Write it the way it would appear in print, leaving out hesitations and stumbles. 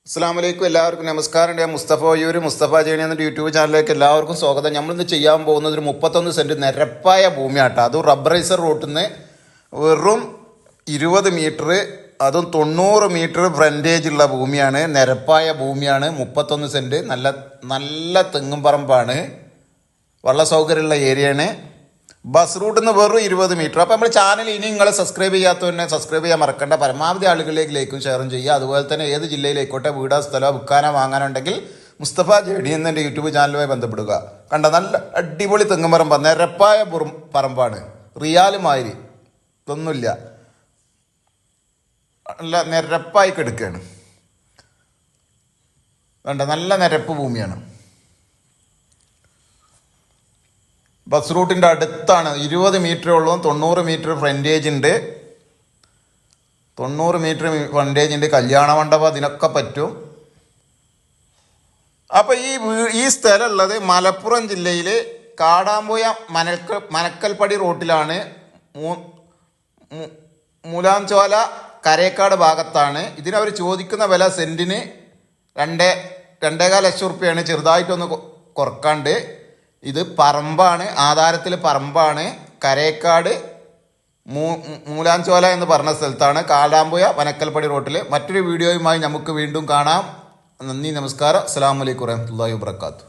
അസ്സലാമലൈക്കും. എല്ലാവർക്കും നമസ്കാരം. ഞാൻ മുസ്തഫ വയ്യൂർ, മുസ്തഫ ജേണി എന്ന യൂട്യൂബ് ചാനലിലേക്ക് എല്ലാവർക്കും സ്വാഗതം. നമ്മളിന്ന് ചെയ്യാൻ പോകുന്നത് ഒരു 31 സെൻറ്റ് നിരപ്പായ ഭൂമിയാട്ടോ. അതും റബ്ബറൈസർ റൂട്ടിൽ നിന്ന് വെറും 20 മീറ്റർ, അതും 90 മീറ്റർ ഫ്രണ്ടേജ് ഉള്ള ഭൂമിയാണ്. നിരപ്പായ ഭൂമിയാണ്. 31 സെൻറ്റ്. നല്ല നല്ല തെങ്ങും പറമ്പാണ്. വെള്ള സൗകര്യമുള്ള ഏരിയയാണ്. ബസ് റൂട്ടിൽ നിന്ന് വെറും 20 മീറ്റർ. അപ്പോൾ നമ്മൾ ചാനൽ ഇനി നിങ്ങൾ സബ്സ്ക്രൈബ് ചെയ്യാത്തവരെ സബ്സ്ക്രൈബ് ചെയ്യാൻ മറക്കണ്ട. പരമാവധി ആളുകളിലേക്ക് ലൈക്കും ഷെയറും ചെയ്യുക. അതുപോലെ തന്നെ ഏത് ജില്ലയിലേക്കോട്ടെ വീടോ സ്ഥലമോ വിൽക്കാനോ വാങ്ങാനുണ്ടെങ്കിൽ മുസ്തഫ ജേഡി എന്ന എൻ്റെ യൂട്യൂബ് ചാനലുമായി ബന്ധപ്പെടുക. കണ്ട നല്ല അടിപൊളി തെങ്ങും പറമ്പാണ്. നിരപ്പായ പറമ്പാണ്. റിയാല് മാതിരി ഇതൊന്നുമില്ല. നല്ല നിരപ്പായി കിടക്കുകയാണ്. കണ്ട നല്ല നിരപ്പ് ഭൂമിയാണ്. ബസ് റൂട്ടിൻ്റെ അടുത്താണ്. 20 മീറ്ററേ ഉള്ളൂ. 90 മീറ്റർ ഫ്രണ്ടേജ് ഉണ്ട്. 90 മീറ്റർ ഫ്രണ്ടേജ് ഉണ്ട്. കല്യാണ മണ്ഡപം അതിനൊക്കെ പറ്റും. അപ്പോൾ ഈ സ്ഥലം ഉള്ളത് മലപ്പുറം ജില്ലയിൽ കാടാമ്പുഴ മനക്കൽപ്പടി റോട്ടിലാണ്. മൂലാഞ്ചോല കരേക്കാട് ഭാഗത്താണ്. ഇതിനവർ ചോദിക്കുന്ന വില സെൻറ്റിന് 2.25 ലക്ഷം റുപ്യയാണ്. ചെറുതായിട്ടൊന്ന് കുറക്കാണ്ട്. ഇത് പറമ്പാണ്. ആധാരത്തിൽ പറമ്പാണ്. കരേക്കാട് മൂലാഞ്ചോല എന്ന് പറഞ്ഞ സ്ഥലത്താണ്. കാടാമ്പുഴ വനക്കൽപ്പടി റോട്ടിൽ. മറ്റൊരു വീഡിയോയുമായി നമുക്ക് വീണ്ടും കാണാം. നന്ദി, നമസ്കാരം. അസ്സലാമു അലൈക്കും വറഹ്മത്തുള്ളാഹി വബറകാതുഹു.